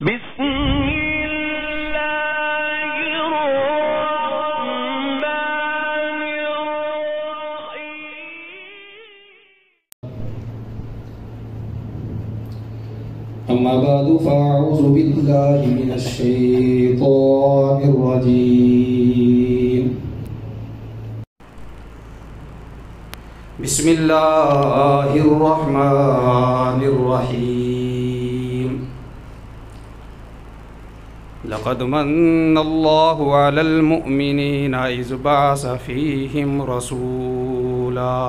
بسم الله الرحمن الرحيم. أما بعد فأعوذ بالله من الشيطان الرجيم. بسم الله الرحمن الرحيم. لقد من الله على المؤمنين إذ بعث فيهم رسولا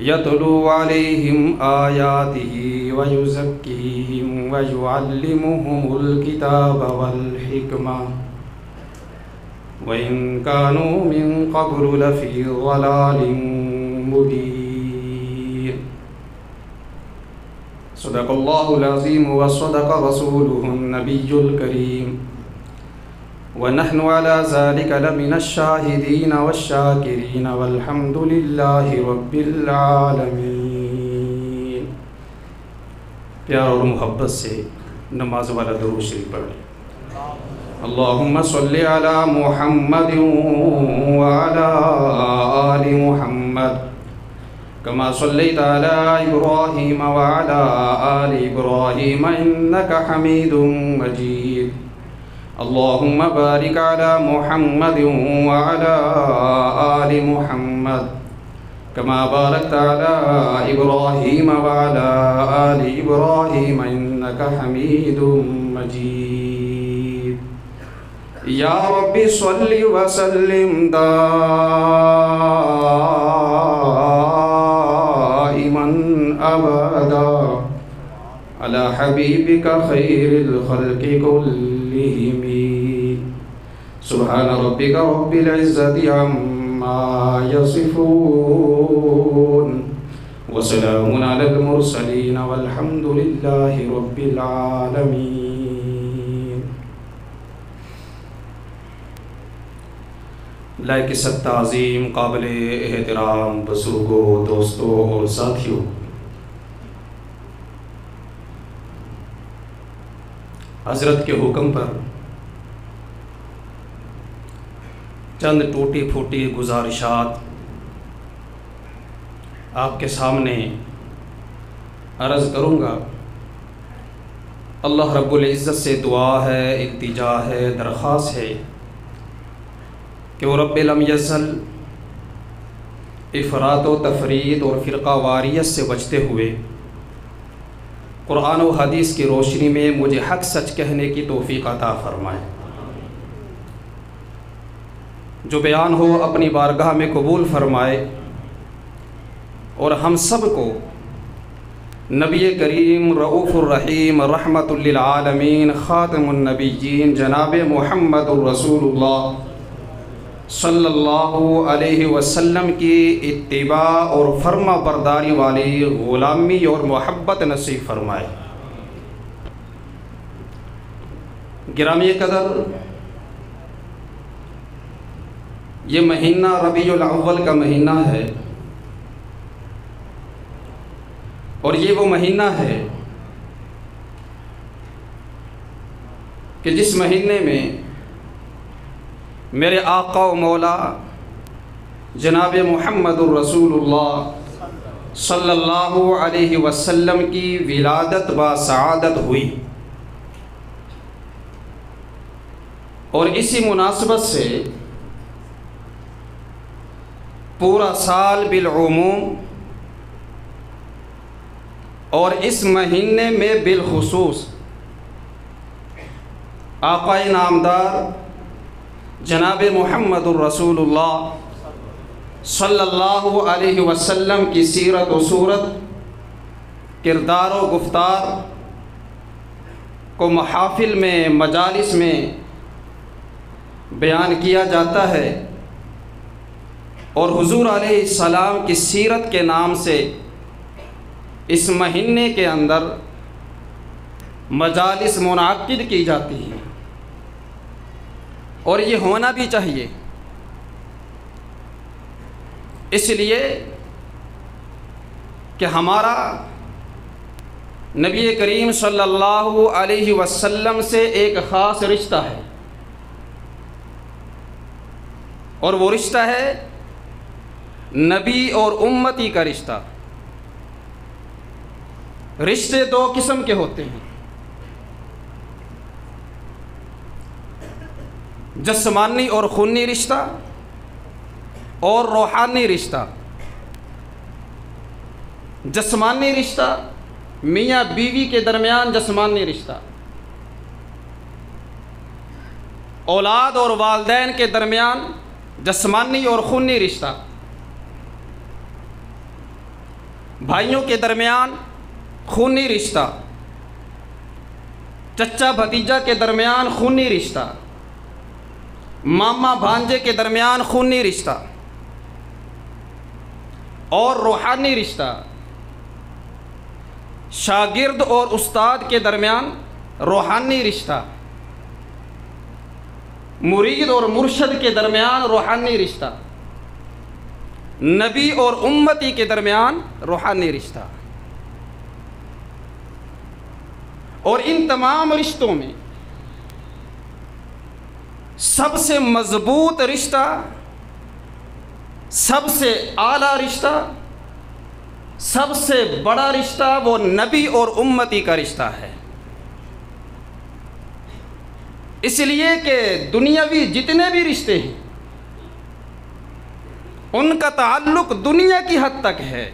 يتلو عليهم آياته ويزكيهم ويعلمهم الكتاب والحكمة وإن كانوا من قبل لفي ضلال مبين. صدق الله العظيم وصدق رسوله النبي الكريم ونحن على ذلك لمن الشاهدين والشاكرين والحمد لله رب العالمين. پیار اور محبت سے نماز والا درود شریف پڑھیں. اللهم صل على محمد وعلى آل محمد كما صليت على إبراهيم وعلى آل إبراهيم إنك حميد مجيد. اللهم بارك على محمد وعلى آل محمد كما باركت على إبراهيم وعلى آل إبراهيم إنك حميد مجيد. يا رب صل وسلم دائما أبدا على حبيبك خير الخلق كلهم. سبحان ربك رب العزة عما يصفون وسلام على المرسلين والحمد لله رب العالمين. لائق ست تعظیم قابل احترام بزرگوں، دوستوں اور ساتھیوں، حضرت کے حکم پر چند ٹوٹی پھوٹی گزارشات آپ کے سامنے عرض کروں گا. اللہ رب العزت سے دعا ہے، التجا ہے، درخواست ہے کہ وہ رب لم یزل افراط و تفرید اور فرقہ واریت سے بچتے ہوئے قرآن و حدیث کی روشنی میں مجھے حق سچ کہنے کی توفیق عطا فرمائے. جو بیان ہو اپنی بارگاہ میں قبول فرمائے اور ہم سب کو نبی کریم رؤوف الرحیم رحمت للعالمین خاتم النبیین جناب محمد الرسول اللہ صلی اللہ علیہ وسلم کی اتباع اور فرما برداری والی غلامی اور محبت نصیب فرمائے. گرامی قدر، یہ مہینہ ربیع الاول کا مہینہ ہے اور یہ وہ مہینہ ہے کہ جس مہینے میں میرے آقا و مولا جناب محمد الرسول اللہ صلی اللہ علیہ وسلم کی ولادت و سعادت ہوئی. اور اسی مناسبت سے پورا سال بالعموم اور اس مہینے میں بالخصوص آقا نامدار جناب محمد الرسول اللہ صلی اللہ علیہ وسلم کی سیرت و صورت، کردار و گفتار کو محافل میں، مجالس میں بیان کیا جاتا ہے اور حضور علیہ السلام کی سیرت کے نام سے اس مہینے کے اندر مجالس منعقد کی جاتی ہیں اور یہ ہونا بھی چاہیے. اس لیے کہ ہمارا نبی کریم صلی اللہ علیہ وسلم سے ایک خاص رشتہ ہے، اور وہ رشتہ ہے نبی اور امتی کا رشتہ۔ رشتے دو قسم کے ہوتے ہیں، جسمانی اور خونی رشتہ اور روحانی رشتہ۔ جسمانی رشتہ میاں بیوی کے درمیان جسمانی رشتہ، اولاد اور والدین کے درمیان جسمانی اور خونی رشتہ، بھائیوں کے درمیان خونی رشتہ، چچا بھتیجا کے درمیان خونی رشتہ، ماما بھانجے کے درمیان خونی رشتہ، اور روحانی رشتہ شاگرد اور استاد کے درمیان روحانی رشتہ، مرید اور مرشد کے درمیان روحانی رشتہ، نبی اور امتی کے درمیان روحانی رشتہ۔ اور ان تمام رشتوں میں سب سے مضبوط رشتہ، سب سے اعلیٰ رشتہ، سب سے بڑا رشتہ وہ نبی اور امتی کا رشتہ ہے۔ اس لیے کہ دنیاوی جتنے بھی رشتے ہیں ان کا تعلق دنیا کی حد تک ہے،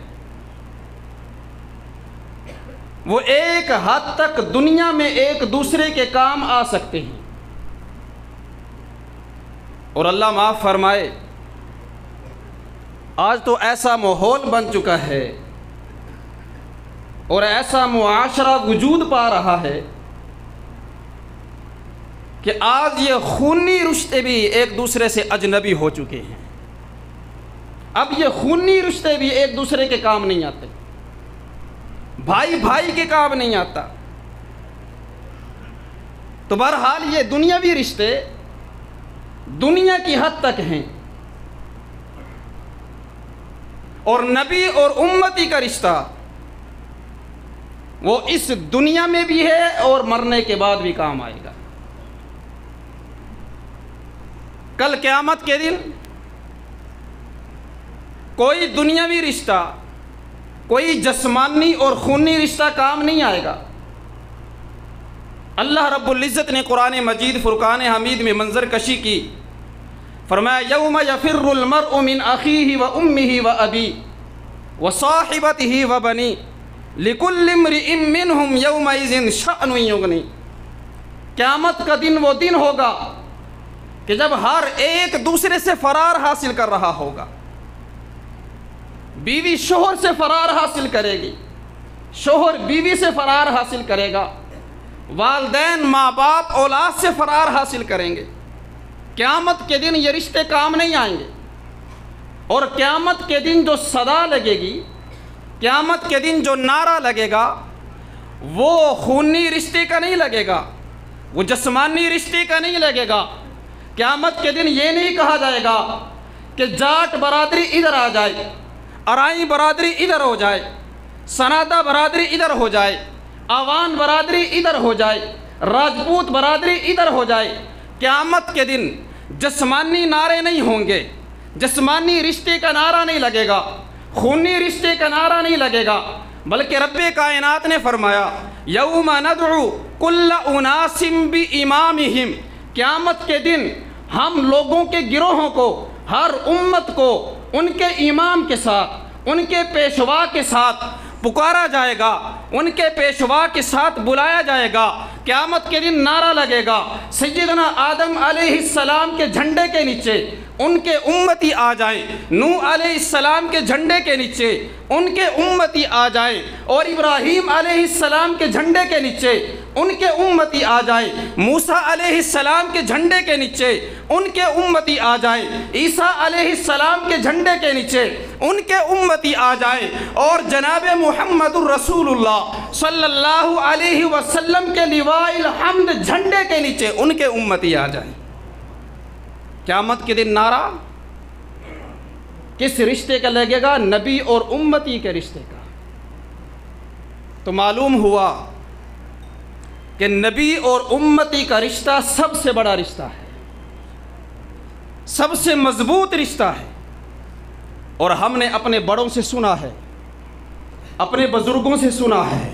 وہ ایک حد تک دنیا میں ایک دوسرے کے کام آ سکتے ہیں۔ اور اللہ معاف فرمائے، آج تو ایسا ماحول بن چکا ہے اور ایسا معاشرہ وجود پا رہا ہے کہ آج یہ خونی رشتے بھی ایک دوسرے سے اجنبی ہو چکے ہیں۔ اب یہ خونی رشتے بھی ایک دوسرے کے کام نہیں آتے، بھائی بھائی کے کام نہیں آتا۔ تو بہرحال یہ دنیاوی رشتے دنیا کی حد تک ہیں، اور نبی اور امتی کا رشتہ وہ اس دنیا میں بھی ہے اور مرنے کے بعد بھی کام آئے گا۔ کل قیامت کے دن کوئی دنیاوی رشتہ، کوئی جسمانی اور خونی رشتہ کام نہیں آئے گا۔ اللہ رب العزت نے قرآن مجید فرقان حمید میں منظر کشی کی، فرمایا یوم یفر المرء من اخیہ و امہ و ابی و صاحبتہ و بنی لکل امرئ منہم یومئذ شأن یغنی۔ قیامت کا دن وہ دن ہوگا کہ جب ہر ایک دوسرے سے فرار حاصل کر رہا ہوگا۔ بیوی شوہر سے فرار حاصل کرے گی، شوہر بیوی سے فرار حاصل کرے گا، والدین ماں باپ اولاد سے فرار حاصل کریں گے۔ قیامت کے دن یہ رشتے کام نہیں آئیں گے، اور قیامت کے دن جو صدا لگے گی، قیامت کے دن جو نعرہ لگے گا، وہ خونی رشتے کا نہیں لگے گا، وہ جسمانی رشتے کا نہیں لگے گا۔ قیامت کے دن یہ نہیں کہا جائے گا کہ جاٹ برادری ادھر آ جائے، ارائیں برادری ادھر ہو جائے، سنادہ برادری ادھر ہو جائے، آوان برادری ادھر ہو جائے، راجپوت برادری ادھر ہو جائے۔ قیامت کے دن جسمانی نعرے نہیں ہوں گے، جسمانی رشتے کا نعرہ نہیں لگے گا، خونی رشتے کا نعرہ نہیں لگے گا، بلکہ رب کائنات نے فرمایا یوم ندعو کل اناس بامامہم۔ قیامت کے دن ہم لوگوں کے گروہوں کو، ہر امت کو ان کے امام کے ساتھ، ان کے پیشوا کے ساتھ پکارا جائے گا، ان کے پیشوا کے ساتھ بلایا جائے گا۔ قیامت کے دن نعرہ لگے گا، سیدنا آدم علیہ السلام کے جھنڈے کے نیچے ان کے امتی آ جائیں، نوح علیہ السلام کے جھنڈے کے نیچے ان کے امتی آ جائیں، اور ابراہیم علیہ السلام کے جھنڈے کے نیچے ان کے امتی آ جائیں، موسیٰ علیہ السلام کے جھنڈے کے نیچے ان کے امتی آ جائیں، عیسیٰ علیہ السلام کے جھنڈے کے نیچے ان کے امتی آ جائیں، اور جناب محمد الرسول اللہ صلی اللہ علیہ وسلم کے لواء الحمد جھنڈے کے نیچے ان کے امتی آ جائیں۔ قیامت کے دن نعرہ کس رشتے کا لگے گا؟ نبی اور امتی کے رشتے کا۔ تو معلوم ہوا کہ نبی اور امتی کا رشتہ سب سے بڑا رشتہ ہے، سب سے مضبوط رشتہ ہے۔ اور ہم نے اپنے بڑوں سے سنا ہے، اپنے بزرگوں سے سنا ہے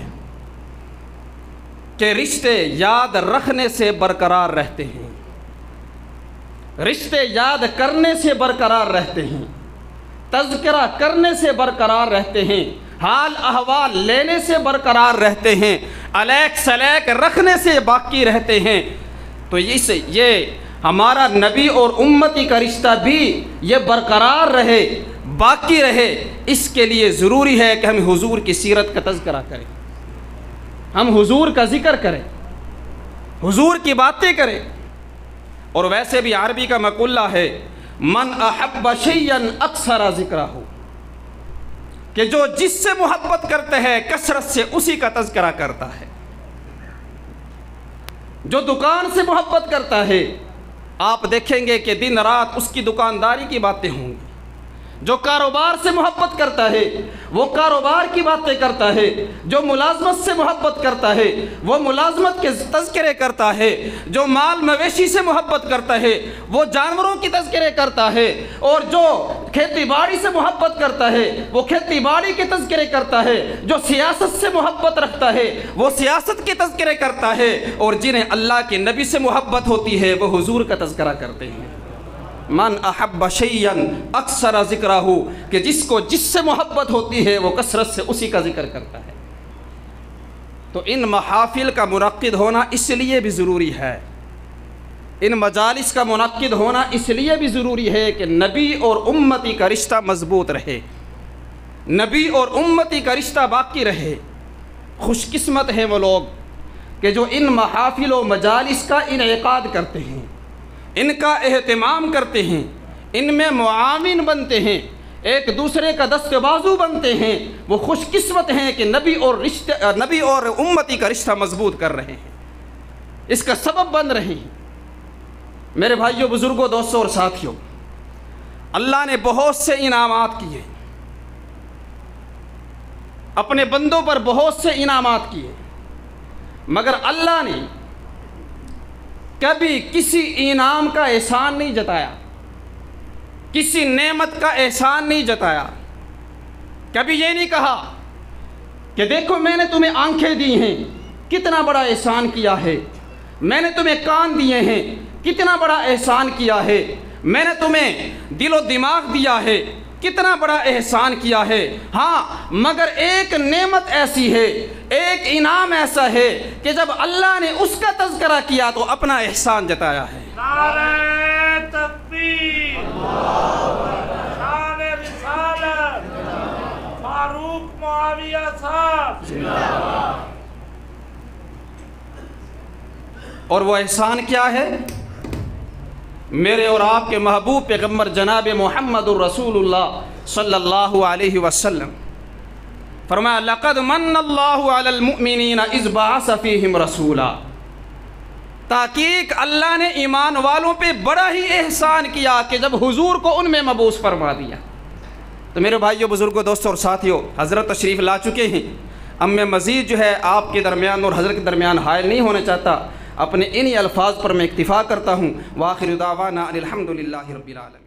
کہ رشتے یاد رکھنے سے برقرار رہتے ہیں، رشتے یاد کرنے سے برقرار رہتے ہیں، تذکرہ کرنے سے برقرار رہتے ہیں، حال احوال لینے سے برقرار رہتے ہیں، الیک سلیک رکھنے سے باقی رہتے ہیں۔ تو یہ ہمارا نبی اور امتی کا رشتہ بھی یہ برقرار رہے، باقی رہے، اس کے لیے ضروری ہے کہ ہم حضور کی سیرت کا تذکرہ کریں، ہم حضور کا ذکر کریں، حضور کی باتیں کریں۔ اور ویسے بھی عربی کا مقولہ ہے من احب شیئا اکثر ذکرہ، کہ جو جس سے محبت کرتے ہیں کثرت سے اسی کا تذکرہ کرتا ہے۔ جو دکان سے محبت کرتا ہے آپ دیکھیں گے کہ دن رات اس کی دکانداری کی باتیں ہوں گی۔ جو کاروبار سے محبت کرتا ہے وہ کاروبار کی باتیں کرتا ہے، جو ملازمت سے محبت کرتا ہے وہ ملازمت کے تذکرے کرتا ہے، جو مال مویشی سے محبت کرتا ہے وہ جانوروں کی تذکرے کرتا ہے، اور جو کھیتی باڑی سے محبت کرتا ہے وہ کھیتی باڑی کے تذکرے کرتا ہے، جو سیاست سے محبت رکھتا ہے وہ سیاست کے تذکرے کرتا ہے، اور جنہیں اللہ کے نبی سے محبت ہوتی ہے وہ حضور کا تذکرہ کرتے ہیں۔ من احب شیئا اکثر ذکرہ، کہ جس کو جس سے محبت ہوتی ہے وہ کثرت سے اسی کا ذکر کرتا ہے۔ تو ان محافل کا منعقد ہونا اس لیے بھی ضروری ہے، ان مجالس کا منعقد ہونا اس لیے بھی ضروری ہے کہ نبی اور امتی کا رشتہ مضبوط رہے، نبی اور امتی کا رشتہ باقی رہے۔ خوش قسمت ہیں وہ لوگ کہ جو ان محافل و مجالس کا انعقاد کرتے ہیں، ان کا اہتمام کرتے ہیں، ان میں معاون بنتے ہیں، ایک دوسرے کا دست بازو بنتے ہیں۔ وہ خوش قسمت ہیں کہ نبی اور امتی کا رشتہ مضبوط کر رہے ہیں، اس کا سبب بن رہے ہیں۔ میرے بھائیوں، بزرگوں، دوستوں اور ساتھیوں، اللہ نے بہت سے انعامات کیے، اپنے بندوں پر بہت سے انعامات کیے، مگر اللہ نے کبھی کسی انعام کا احسان نہیں جتایا، کسی نعمت کا احسان نہیں جتایا۔ کبھی یہ نہیں کہا کہ دیکھو میں نے تمہیں آنکھیں دی ہیں، کتنا بڑا احسان کیا ہے، میں نے تمہیں کان دیے ہیں، کتنا بڑا احسان کیا ہے، میں نے تمہیں دل و دماغ دیا ہے، کتنا بڑا احسان کیا ہے۔ ہاں، مگر ایک نعمت ایسی ہے، ایک انعام ایسا ہے کہ جب اللہ نے اس کا تذکرہ کیا تو اپنا احسان جتایا ہے۔ نعرہ تکبیر، شان رسالت، فاروق معاویہ صاحب۔ اور وہ احسان کیا ہے؟ میرے اور آپ کے محبوب پیغمبر جناب محمد الرسول اللہ صلی اللہ علیہ وسلم فرمایا لقد من اللہ علی المؤمنین اذ بعث فیہم رسولا، تحقیق اللہ نے ایمان والوں پہ بڑا ہی احسان کیا کہ جب حضور کو ان میں مبعوث فرما دیا۔ تو میرے بھائیوں، بزرگوں، دوستوں اور ساتھیوں، حضرت تشریف لا چکے ہیں، اب میں مزید جو ہے آپ کے درمیان اور حضرت کے درمیان حائل نہیں ہونا چاہتا، اپنے انہی الفاظ پر میں اکتفا کرتا ہوں۔ وآخر دعوانا ان الحمد للہ رب العالمین۔